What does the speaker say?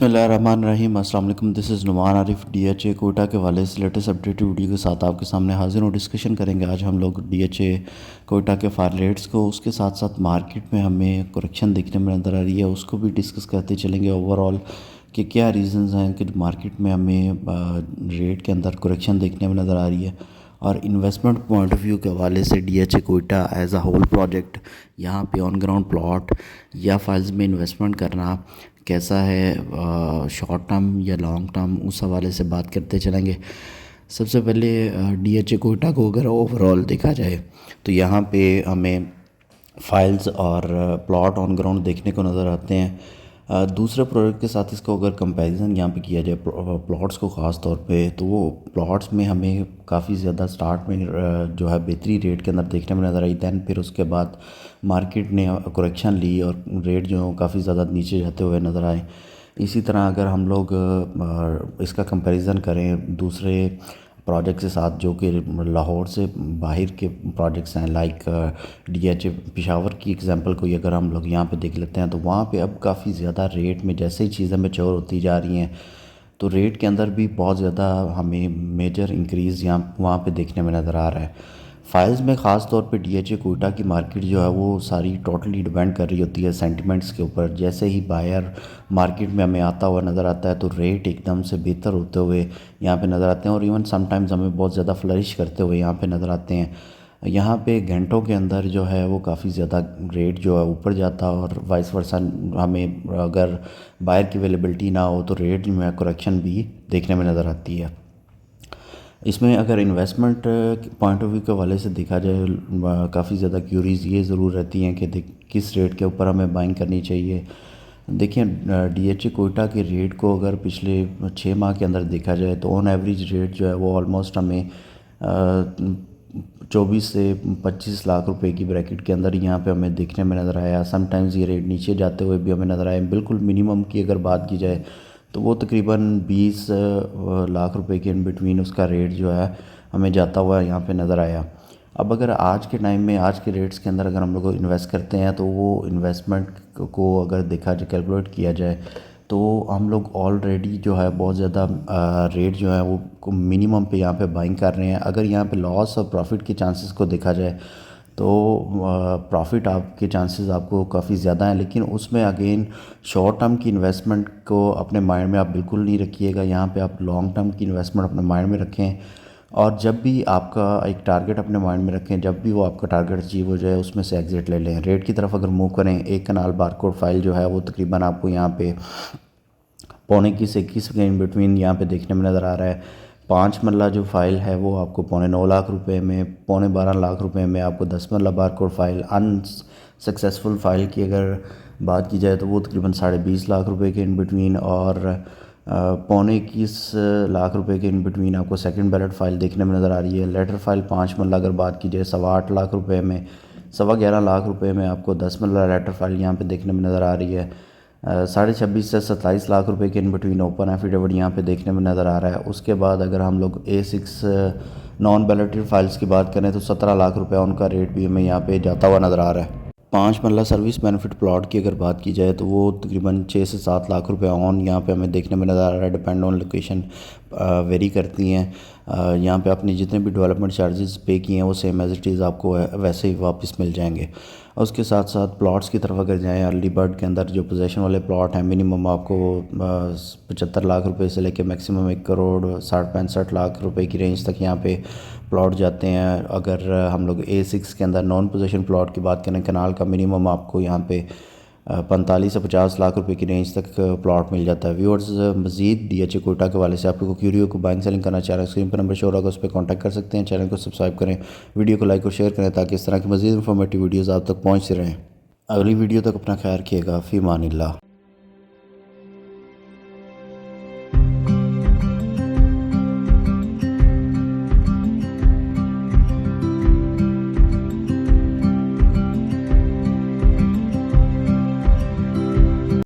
बिस्मिल्लाहिर्रहमानिर्रहीम। अस्सलाम वालेकुम। This is Numan Arif DHA Quetta के वाले से लेटेस्ट अपडेटेड वीडियो के साथ आपके सामने हाजिर हूँ। डिस्कशन करेंगे आज हम लोग डीएचए कोटा के फार रेट्स को, उसके साथ साथ मार्केट में हमें करेक्शन देखने में नज़र आ रही है, उसको भी डिस्कस करते चलेंगे ओवरऑल कि क्या रीज़न्स हैं कि मार्केट में हमें रेट के अंदर करेक्शन देखने में नज़र आ रही है। और इन्वेस्टमेंट पॉइंट ऑफ व्यू के हवाले से DHA Quetta as a whole project, यहाँ पे ऑन ग्राउंड प्लॉट या फाइल्स में इन्वेस्टमेंट करना कैसा है, शॉर्ट टर्म या लॉन्ग टर्म, उस हवाले से बात करते चलेंगे। सबसे पहले डीएचए कोटा को अगर ओवरऑल देखा जाए तो यहाँ पे हमें फाइल्स और प्लॉट ऑन ग्राउंड देखने को नज़र आते हैं। दूसरे प्रोजेक्ट के साथ इसको अगर कंपैरिजन यहाँ पे किया जाए प्लॉट्स को ख़ास तौर पे, तो वो प्लॉट्स में हमें काफ़ी ज़्यादा स्टार्ट में जो है बेहतरी रेट के अंदर देखने में नज़र आई। दैन फिर उसके बाद मार्केट ने करेक्शन ली और रेट जो काफ़ी ज़्यादा नीचे जाते हुए नज़र आए। इसी तरह अगर हम लोग इसका कंपैरिजन करें दूसरे प्रोजेक्ट के साथ जो कि लाहौर से बाहर के प्रोजेक्ट्स हैं, लाइक डीएचए पेशावर की एग्जांपल कोई अगर हम लोग यहाँ पे देख लेते हैं, तो वहाँ पे अब काफ़ी ज़्यादा रेट में जैसे ही चीज़ें मैच्योर होती जा रही हैं तो रेट के अंदर भी बहुत ज़्यादा हमें मेजर इंक्रीज़ यहाँ वहाँ पे देखने में नज़र आ रहा है। फाइल्स में ख़ास तौर पे डीएचए कोटा की मार्केट जो है वो सारी टोटली डिपेंड कर रही होती है सेंटिमेंट्स के ऊपर। जैसे ही बायर मार्केट में हमें आता हुआ नज़र आता है तो रेट एकदम से बेहतर होते हुए यहाँ पे नज़र आते हैं, और इवन समटाइम्स हमें बहुत ज़्यादा फ्लरिश करते हुए यहाँ पे नज़र आते हैं। यहाँ पे घंटों के अंदर जो है वो काफ़ी ज़्यादा रेट जो है ऊपर जाता है, और वाइस वर्सा हमें अगर बायर की अवेलेबिलिटी ना हो तो रेट में करेक्शन भी देखने में नज़र आती है। इसमें अगर इन्वेस्टमेंट पॉइंट ऑफ व्यू के हवाले से देखा जाए, काफ़ी ज़्यादा क्यूरीज ये ज़रूर रहती हैं कि किस रेट के ऊपर हमें बाइंग करनी चाहिए। देखिए, डीएचए कोटा के रेट को अगर पिछले 6 माह के अंदर देखा जाए तो ऑन एवरेज रेट जो है वो ऑलमोस्ट हमें 24 से 25 लाख रुपए की ब्रैकेट के अंदर यहाँ पे हमें देखने में नज़र आया। समटाइम्स ये रेट नीचे जाते हुए भी हमें नज़र आए। बिल्कुल मिनिमम की अगर बात की जाए तो वो तकरीबन 20 लाख रुपए के इन बिटवीन उसका रेट जो है हमें जाता हुआ यहाँ पे नज़र आया। अब अगर आज के टाइम में आज के रेट्स के अंदर अगर हम लोग इन्वेस्ट करते हैं तो वो इन्वेस्टमेंट को अगर देखा जाए, कैलकुलेट किया जाए, तो हम लोग ऑलरेडी जो है बहुत ज़्यादा रेट जो है वो मिनिमम पे यहाँ पे बाइंग कर रहे हैं। अगर यहाँ पे लॉस और प्रॉफिट के चांसेस को देखा जाए तो प्रॉफिट आपके चांसेस आपको काफ़ी ज़्यादा हैं, लेकिन उसमें अगेन शॉर्ट टर्म की इन्वेस्टमेंट को अपने माइंड में आप बिल्कुल नहीं रखिएगा। यहाँ पे आप लॉन्ग टर्म की इन्वेस्टमेंट अपने माइंड में रखें, और जब भी आपका एक टारगेट अपने माइंड में रखें, जब भी वो आपका टारगेट अचीव हो जाए उसमें से एग्जिट ले लें। रेट की तरफ अगर मूव करें, एक कनाल बारकोड फाइल जो है वो तकरीबन आपको यहाँ पे पौने की से 21 के इन बिटवीन यहाँ पे देखने में नज़र आ रहा है। 5 मरला जो फ़ाइल है वो आपको पौने 9 लाख रुपए में, पौने 12 लाख रुपए में आपको 10 मरला बारकोड फ़ाइल। अनसक्सेसफुल फ़ाइल की अगर बात की जाए तो वो तकरीबन 20.5 लाख रुपए के इन बिटवीन, और पौने 21 लाख रुपए के इन बिटवीन आपको सेकंड बैलेट फ़ाइल देखने में नज़र आ रही है। लेटर फ़ाइल 5 मरला अगर बात की जाए 8.25 लाख रुपए में, 11.25 लाख रुपए में आपको 10 मरला लेटर फ़ाइल यहाँ पे देखने में नज़र आ रही है। 26.5 से 27 लाख रुपए के इन बिटवीन ओपन एफिडेविट यहाँ पे देखने में नज़र आ रहा है। उसके बाद अगर हम लोग A6 नॉन बैलेटेड फाइल्स की बात करें तो 17 लाख रुपए उनका रेट भी हमें यहाँ पे जाता हुआ नज़र आ रहा है। 5 मरला सर्विस बेनिफिट प्लॉट की अगर बात की जाए तो वो तकरीबन 6 से 7 लाख रुपए ऑन यहाँ पे हमें देखने में नज़र आ रहा है। डिपेंड ऑन लोकेशन वेरी करती हैं। यहाँ पे आपने जितने भी डेवलपमेंट चार्जेस पे किए हैं वो सेम एज इट इज़ आपको वैसे ही वापस मिल जाएंगे। और उसके साथ साथ प्लॉट्स की तरफ अगर जाएँ, अर्ली बर्ड के अंदर जो पोजेशन वाले प्लॉट हैं मिनिमम आपको 75 लाख रुपए से लेके मैक्सिमम 1 करोड़ 65 लाख रुपए की रेंज तक यहाँ पे प्लॉट जाते हैं। अगर हम लोग A6 के अंदर नॉन पोजीशन प्लॉट की बात करें, कनाल का मिनिमम आपको यहाँ पे 45 से 50 लाख रुपए की रेंज तक प्लॉट मिल जाता है। व्यूअर्स, मज़ीद डीएचए कोटा के वाले से आपको क्यूरियो को बाइंग सेलिंग करना चाह रहे हैं, स्क्रीन पर नंबर शो होगा, उस पर कॉन्टैक्ट कर सकते हैं। चैनल को सब्सक्राइब करें, वीडियो को लाइक और शेयर करें ताकि इस तरह की मज़ीद इन्फॉर्मेटिव वीडियोज़ आप तक पहुँचते रहें। अगली वीडियो तक अपना ख्याल रखिएगा। फ़ी अमानिल्लाह।